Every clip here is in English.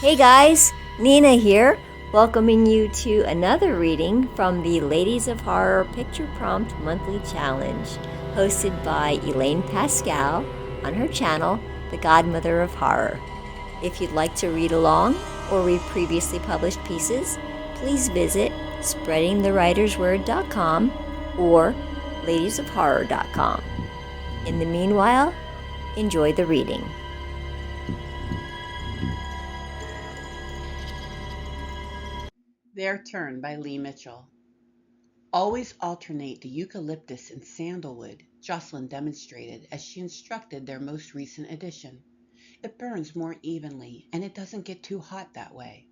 Hey guys, Nina here, welcoming you to another reading from the Ladies of Horror Picture Prompt Monthly Challenge, hosted by Elaine Pascal on her channel, The Godmother of Horror. If you'd like to read along or read previously published pieces, please visit spreadingthewritersword.com or ladiesofhorror.com. In the meanwhile, enjoy the reading. Their Turn by Lee Mitchell. Always alternate the eucalyptus and sandalwood, Jocelyn demonstrated as she instructed their most recent addition. It burns more evenly, and it doesn't get too hot that way.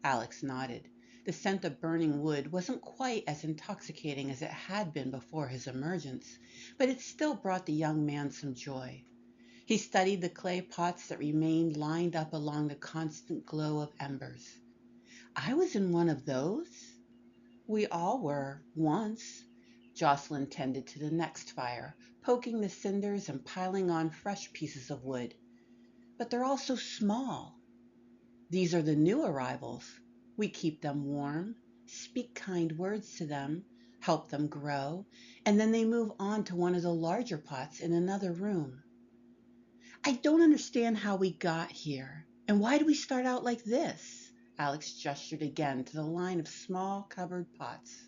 Alex nodded. The scent of burning wood wasn't quite as intoxicating as it had been before his emergence, but it still brought the young man some joy. He studied the clay pots that remained lined up along the constant glow of embers. I was in one of those? We all were, once. Jocelyn tended to the next fire, poking the cinders and piling on fresh pieces of wood. But they're all so small. These are the new arrivals. We keep them warm, speak kind words to them, help them grow, and then they move on to one of the larger pots in another room. I don't understand how we got here. And why do we start out like this? Alex gestured again to the line of small cupboard pots.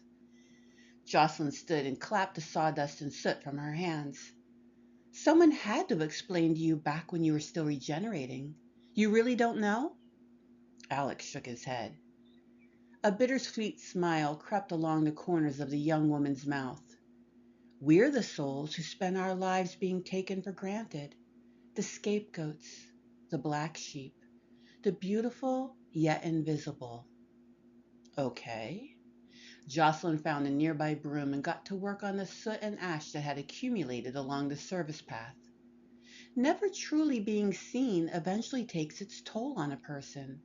Jocelyn stood and clapped the sawdust and soot from her hands. Someone had to have explained to you back when you were still regenerating. You really don't know? Alex shook his head. A bittersweet smile crept along the corners of the young woman's mouth. We're the souls who spend our lives being taken for granted, the scapegoats, the black sheep, the beautiful yet invisible. Okay. Jocelyn found a nearby broom and got to work on the soot and ash that had accumulated along the service path. Never truly being seen eventually takes its toll on a person.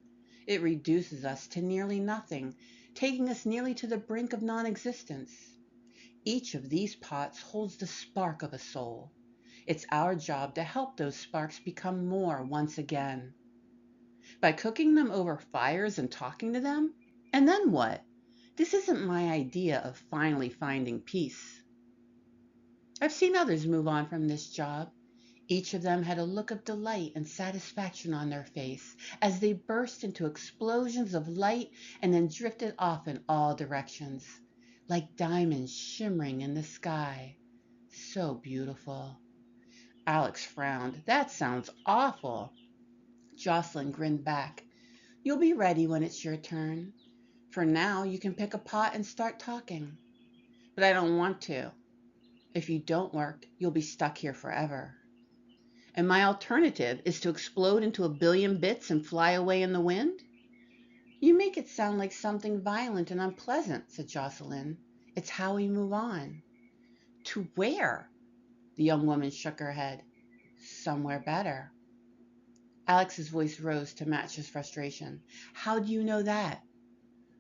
It reduces us to nearly nothing, taking us nearly to the brink of non-existence. Each of these pots holds the spark of a soul. It's our job to help those sparks become more once again. By cooking them over fires and talking to them? And then what? This isn't my idea of finally finding peace. I've seen others move on from this job. Each of them had a look of delight and satisfaction on their face as they burst into explosions of light and then drifted off in all directions, like diamonds shimmering in the sky. So beautiful. Alex frowned. That sounds awful. Jocelyn grinned back. You'll be ready when it's your turn. For now, you can pick a pot and start talking. But I don't want to. If you don't work, you'll be stuck here forever. And my alternative is to explode into a billion bits and fly away in the wind? You make it sound like something violent and unpleasant, said Jocelyn. It's how we move on. To where? The young woman shook her head. Somewhere better. Alex's voice rose to match his frustration. How do you know that?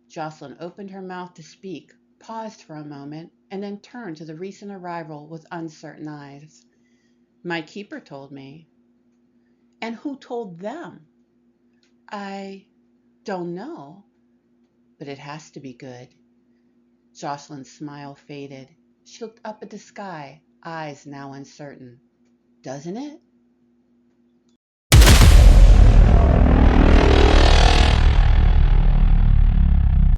Jocelyn opened her mouth to speak, paused for a moment, and then turned to the recent arrival with uncertain eyes. My keeper told me. And who told them? I don't know, but it has to be good. Jocelyn's smile faded. She looked up at the sky, eyes now uncertain. Doesn't it?